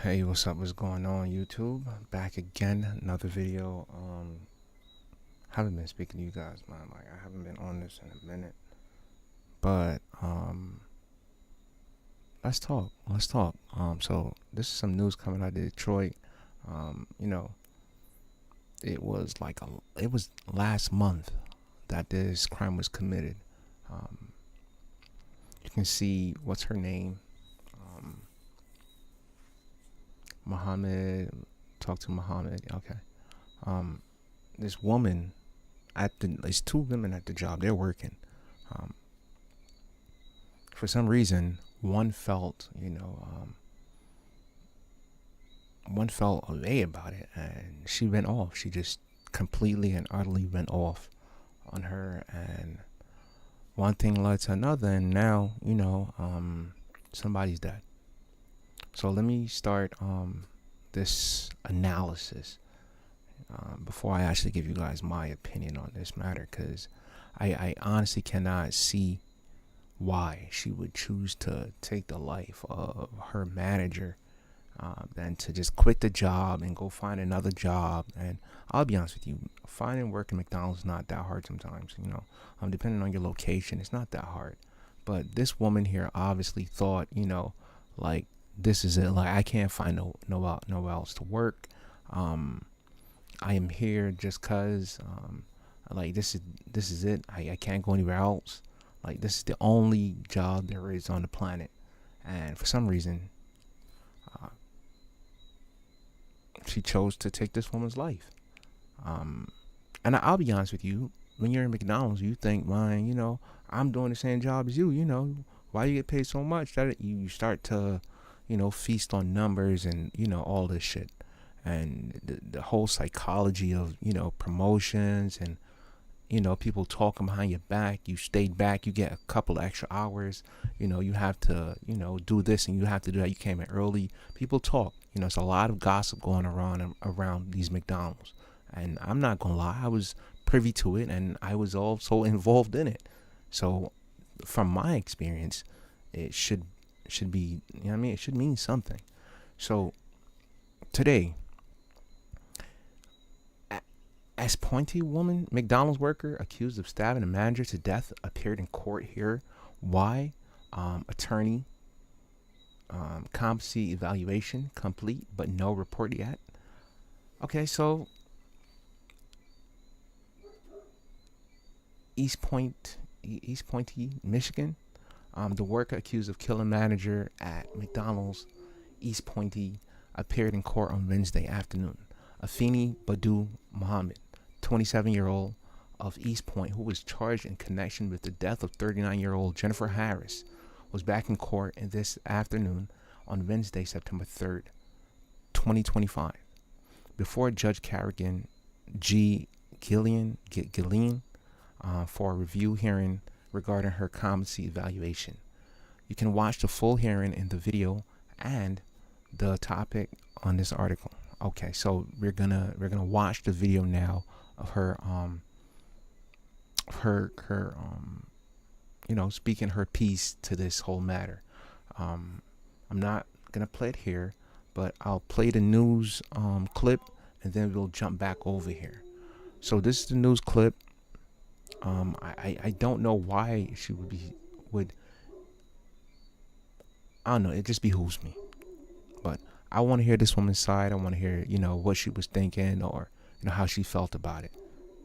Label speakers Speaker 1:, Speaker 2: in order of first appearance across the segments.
Speaker 1: Hey, what's up? What's going on, YouTube? Back again, another video. Haven't been speaking to you guys, man. Like, I haven't been on this in a minute. But let's talk. Let's talk. So this is some news coming out of Detroit. You know, it was last month that this crime was committed. You can see what's her name. Muhammad. Talk to Muhammad. Okay. This woman there's two women at the job. They're working. For some reason, one felt a way about it, and she went off. She just completely and utterly went off on her, and one thing led to another, and now somebody's dead. So let me start this analysis before I actually give you guys my opinion on this matter, because I honestly cannot see why she would choose to take the life of her manager than to just quit the job and go find another job. And I'll be honest with you, finding work at McDonald's is not that hard sometimes. Depending on your location, it's not that hard. But this woman here obviously thought, like, this is it. Like, I can't find nowhere else to work. I am here just cause like this is it. I can't go anywhere else. Like, this is the only job there is on the planet. And for some reason, she chose to take this woman's life. And I'll be honest with you, when you're in McDonald's, you think, man, I'm doing the same job as you. Why you get paid so much? That you start to feast on numbers and all this shit, and the whole psychology of promotions and people talking behind your back. You stayed back, you get a couple of extra hours. You have to do this and you have to do that. You came in early. People talk. It's a lot of gossip going around these McDonald's, and I'm not gonna lie, I was privy to it and I was also involved in it. So from my experience, it should be, it should mean something. So today, Eastpointe woman, McDonald's worker accused of stabbing a manager to death, appeared in court here. Why? Attorney, competency evaluation complete, but no report yet. Okay, so Eastpointe, Michigan. The worker accused of killing manager at McDonald's Eastpointe appeared in court on Wednesday afternoon. Afeni Badu Muhammad, 27-year-old of Eastpointe, who was charged in connection with the death of 39-year-old Jennifer Harris, was back in court this afternoon on Wednesday, September 3rd, 2025, before Judge Carrigan G. Gillian for a review hearing regarding her competency evaluation. You can watch the full hearing in the video and the topic on this article. Okay, so we're gonna watch the video now of her speaking her piece to this whole matter. I'm not gonna play it here, but I'll play the news clip and then we'll jump back over here. So this is the news clip. I don't know why she would I don't know, it just behooves me. But I want to hear this woman's side. I want to hear, what she was thinking, or how she felt about it.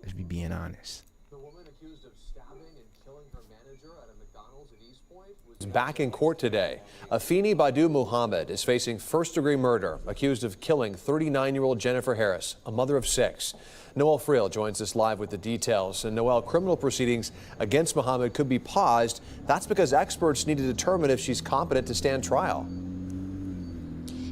Speaker 1: Let's be being honest.
Speaker 2: The woman accused of stabbing and killing her manager at a McDonald's at Eastpointe was back in court today. Afeni Badu Muhammad is facing first-degree murder, accused of killing 39-year-old Jennifer Harris, a mother of 6. Noel Friel joins us live with the details. And Noel, criminal proceedings against Muhammad could be paused. That's because experts need to determine if she's competent to stand trial.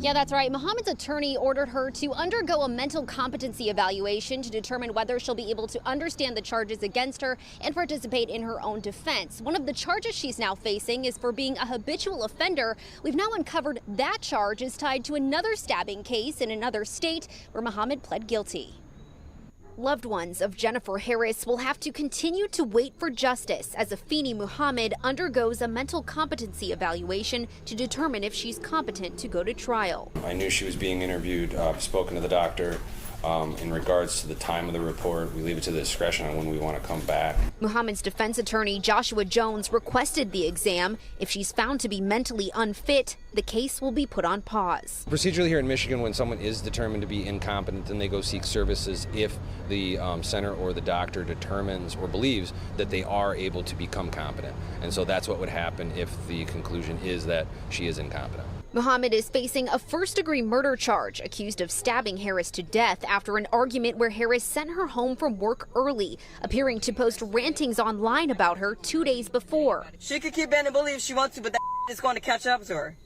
Speaker 3: Yeah, that's right. Muhammad's attorney ordered her to undergo a mental competency evaluation to determine whether she'll be able to understand the charges against her and participate in her own defense. One of the charges she's now facing is for being a habitual offender. We've now uncovered that charge is tied to another stabbing case in another state where Muhammad pled guilty. Loved ones of Jennifer Harris will have to continue to wait for justice as Afeni Muhammad undergoes a mental competency evaluation to determine if she's competent to go to trial.
Speaker 4: I knew she was being interviewed, spoken to the doctor. In regards to the time of the report, we leave it to the discretion on when we want to come back.
Speaker 3: Muhammad's defense attorney, Joshua Jones, requested the exam. If she's found to be mentally unfit, the case will be put on pause.
Speaker 5: Procedurally here in Michigan, when someone is determined to be incompetent, then they go seek services if the center or the doctor determines or believes that they are able to become competent. And so that's what would happen if the conclusion is that she is incompetent.
Speaker 3: Muhammad is facing a first-degree murder charge, accused of stabbing Harris to death after an argument where Harris sent her home from work early, appearing to post rantings online about her 2 days before.
Speaker 6: She could keep bending bully if she wants to, but that is going to catch up to her.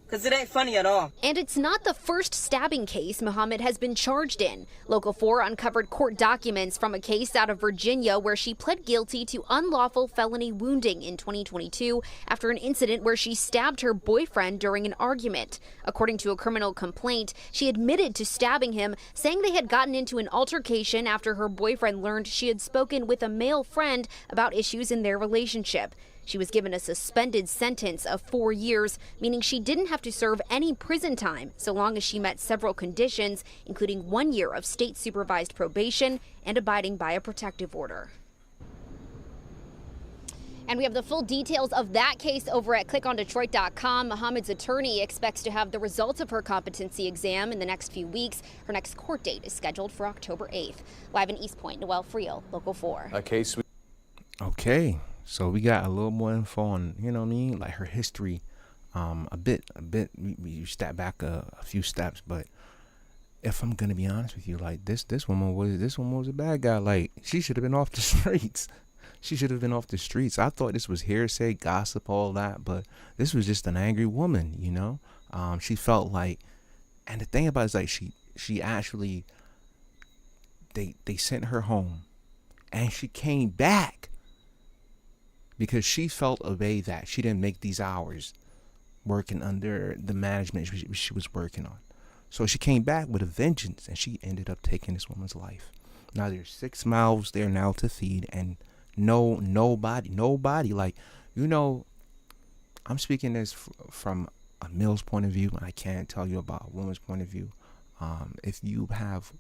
Speaker 6: Because it ain't funny at all.
Speaker 3: And it's not the first stabbing case Muhammad has been charged in. Local 4 uncovered court documents from a case out of Virginia where she pled guilty to unlawful felony wounding in 2022 after an incident where she stabbed her boyfriend during an argument. According to a criminal complaint, she admitted to stabbing him, saying they had gotten into an altercation after her boyfriend learned she had spoken with a male friend about issues in their relationship. She was given a suspended sentence of 4 years, meaning she didn't have to serve any prison time so long as she met several conditions, including 1 year of state-supervised probation and abiding by a protective order. And we have the full details of that case over at clickondetroit.com. Muhammad's attorney expects to have the results of her competency exam in the next few weeks. Her next court date is scheduled for October 8th. Live in Eastpointe, Noel Friel, Local 4.
Speaker 2: A case.
Speaker 1: Okay, so we got a little more info on, you know what I mean, like her history, a bit. We step back a few steps, but if I'm gonna be honest with you, like this woman was a bad guy. Like, she should have been off the streets. She should have been off the streets. I thought this was hearsay, gossip, all that, but this was just an angry woman, you know. She felt like, and the thing about it is, like, she actually, they sent her home, and she came back because she felt a way that she didn't make these hours working under the management she was working on. So she came back with a vengeance, and she ended up taking this woman's life. Now there's 6 mouths there now to feed, and nobody, like, you know, I'm speaking this from a male's point of view, and I can't tell you about a woman's point of view. If you have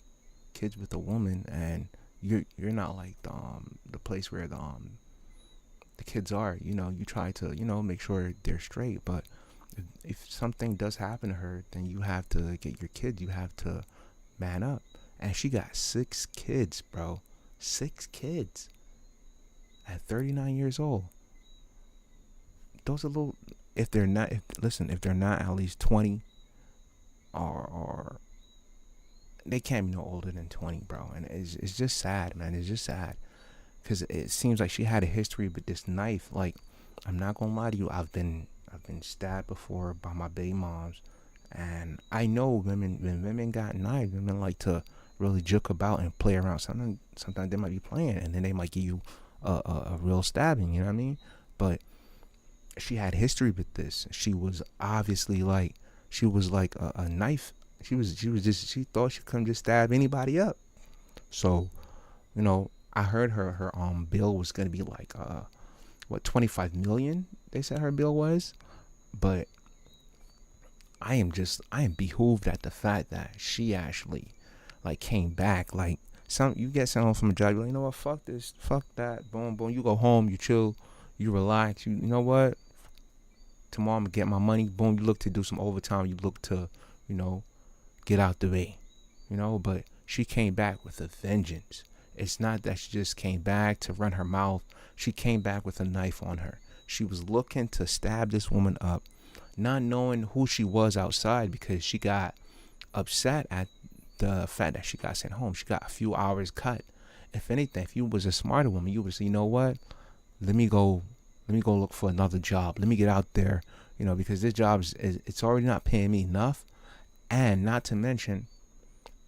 Speaker 1: kids with a woman and you're not like the place where the kids are, you know, you try to, you know, make sure they're straight. But if something does happen to her, then you have to get your kids, you have to man up. And she got 6 kids, bro. 6 kids at 39 years old. Those are little, if they're not at least 20 or they can't be no older than 20, bro. And it's just sad, man. It's just sad. Because it seems like she had a history with this knife. Like, I'm not gonna lie to you, I've been stabbed before by my baby moms, and I know when women got knives, women like to really joke about and play around. Sometimes they might be playing, and then they might give you a real stabbing. You know what I mean? But she had history with this. She was obviously like, she was like a knife. She thought she couldn't just stab anybody up. So, you know, I heard her bill was gonna be like 25 million, they said her bill was. But I am behooved at the fact that she actually like came back. Like, you get something from a job, you're like, you know what, fuck this, fuck that, boom, you go home, you chill, you relax, you know what, tomorrow I'm gonna get my money, boom, you look to do some overtime, you look to, you know, get out the way, you know. But she came back with a vengeance. It's not that she just came back to run her mouth. She came back with a knife on her. She was looking to stab this woman up, not knowing who she was outside, because she got upset at the fact that she got sent home. She got a few hours cut. If anything, if you was a smarter woman, you would say, you know what? Let me go look for another job. Let me get out there, you know, because this job it's already not paying me enough. And not to mention,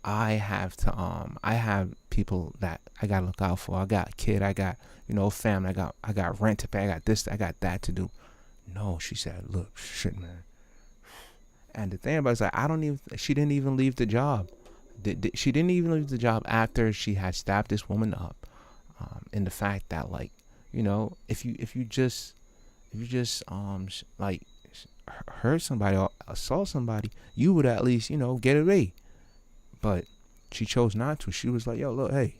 Speaker 1: I have people that I gotta look out for. I got a kid, I got, you know, family, I got rent to pay, I got this, I got that to do. No, she said, look, shit, man. And the thing about it is, like, she didn't even leave the job. She didn't even leave the job after she had stabbed this woman up. And the fact that, like, you know, if you just like hurt somebody or assault somebody, you would at least, you know, get away. But she chose not to. She was like, yo, look, hey,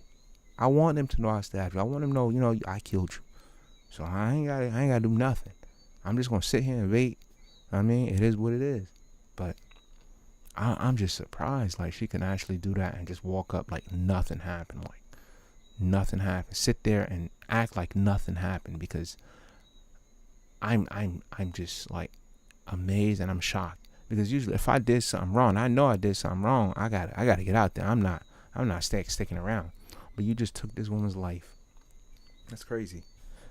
Speaker 1: I want them to know I stabbed you. I want them to know, you know, I killed you. So I ain't gotta do nothing. I'm just gonna sit here and wait. I mean, it is what it is. But I'm just surprised, like, she can actually do that and just walk up like nothing happened, like nothing happened. Sit there and act like nothing happened, because I'm just like amazed and I'm shocked. Because usually if I did something wrong, I know I did something wrong, I gotta get out there. I'm not sticking around. But you just took this woman's life. That's crazy,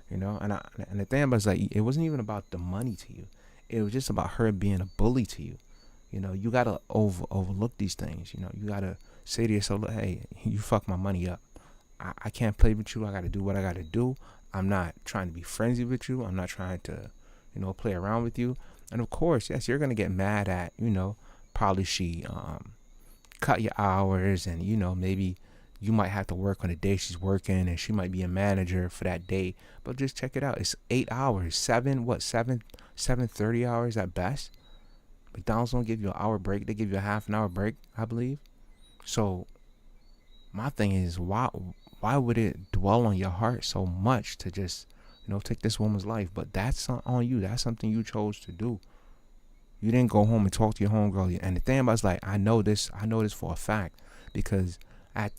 Speaker 1: you know. And the thing about it is, like, it wasn't even about the money to you. It was just about her being a bully to you. You know, you gotta overlook these things. You know, you gotta say to yourself, look, hey, you fucked my money up. I can't play with you. I gotta do what I gotta do. I'm not trying to be friendly with you. I'm not trying to, you know, play around with you. And of course, yes, you're gonna get mad at, you know, probably she cut your hours, and, you know, maybe you might have to work on the day she's working, and she might be a manager for that day. But just check it out. It's 8 hours, 7:30 hours at best. McDonald's don't give you an hour break. They give you a half an hour break, I believe. So my thing is, why would it dwell on your heart so much to just, you know, take this woman's life? But that's not on you. That's something you chose to do. You didn't go home and talk to your homegirl. And the thing about it is, like, I know this for a fact, because at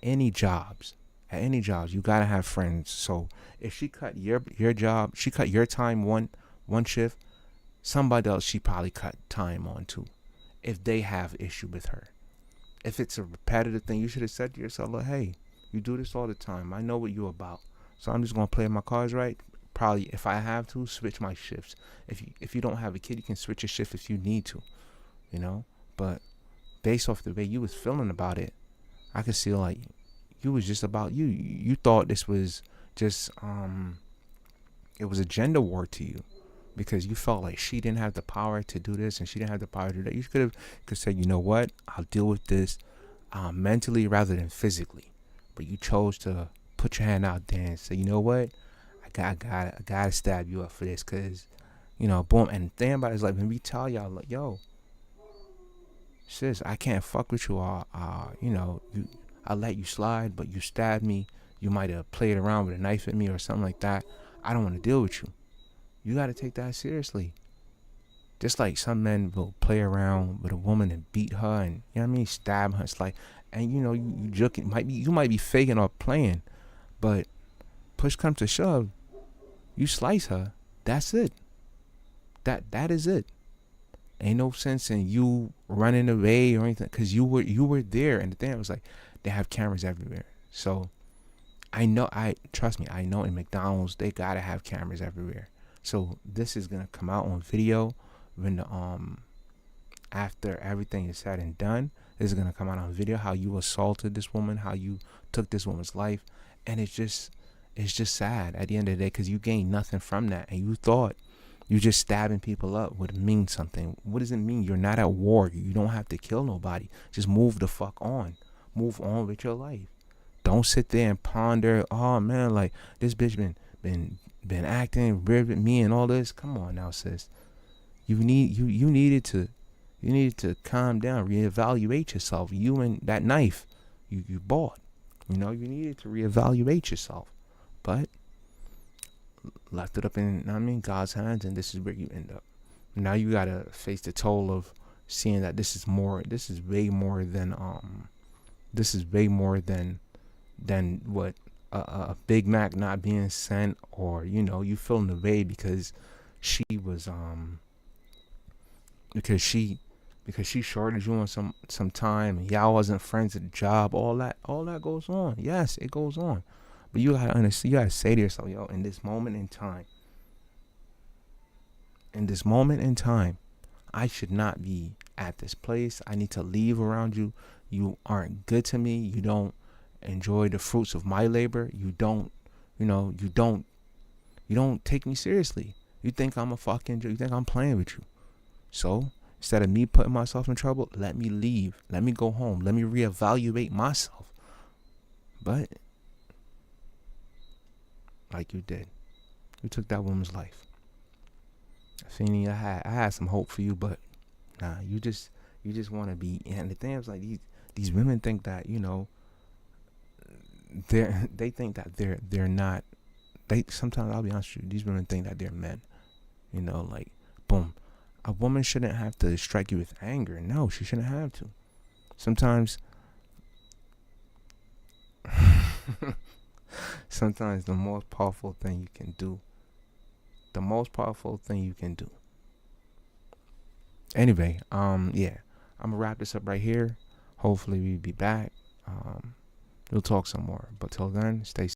Speaker 1: any jobs, you gotta have friends. So if she cut your job, she cut your time one shift, somebody else she probably cut time on too, if they have issue with her. If it's a repetitive thing, you should have said to yourself, look, hey, you do this all the time. I know what you're about. So I'm just gonna play my cards right. Probably, if I have to, switch my shifts. If you don't have a kid, you can switch your shift if you need to, you know. But based off the way you was feeling about it, I could see, like, you was just about you. You thought this was just it was a gender war to you, because you felt like she didn't have the power to do this and she didn't have the power to do that. You could say, you know what, I'll deal with this mentally rather than physically. But you chose to put your hand out there and say, you know what, I gotta stab you up for this, because, you know, boom. And the thing about it is, like, when we tell y'all, like, yo, sis, I can't fuck with you, you know, I let you slide, but you stabbed me. You might have played around with a knife at me or something like that. I don't want to deal with you. You got to take that seriously. Just like some men will play around with a woman and beat her and, you know what I mean, stab her. It's like, and, you know, you joking, you might be faking or playing, but push comes to shove, you slice her. That's it. That is it. Ain't no sense in you running away or anything, because you were there. And the thing was, like, they have cameras everywhere. So trust me, I know in McDonald's they gotta have cameras everywhere. So this is gonna come out on video when the after everything is said and done. This is gonna come out on video how you assaulted this woman, how you took this woman's life, and it's just sad at the end of the day, because you gained nothing from that, and you thought you just stabbing people up would mean something. What does it mean? You're not at war. You don't have to kill nobody. Just move the fuck on. Move on with your life. Don't sit there and ponder, oh man, like, this bitch been acting weird with me and all this. Come on now, sis. You needed to calm down, reevaluate yourself. You and that knife you bought. You know, you needed to reevaluate yourself. But left it up in God's hands, and this is where you end up. Now you gotta face the toll of seeing that this is way more than what a Big Mac not being sent, or, you know, you feeling the way because she was because she shorted you on some time, and y'all wasn't friends at the job. All that goes on. Yes, it goes on. But you gotta understand, you gotta say to yourself, yo, in this moment in time, I should not be at this place. I need to leave around you. You aren't good to me. You don't enjoy the fruits of my labor. You don't take me seriously. You think I'm you think I'm playing with you. So Instead of me putting myself in trouble, let me leave. Let me go home. Let me reevaluate myself. But like you did, you took that woman's life. Afeni, I had some hope for you, but nah, you just want to be. And the thing is, like, these women think that, you know, they think that they're not. They sometimes, I'll be honest with you, these women think that they're men. You know, like, boom, a woman shouldn't have to strike you with anger. No, she shouldn't have to. Sometimes the most powerful thing you can do. Anyway, yeah, I'm gonna wrap this up right here. Hopefully we'll be back. We'll talk some more. But till then, stay safe.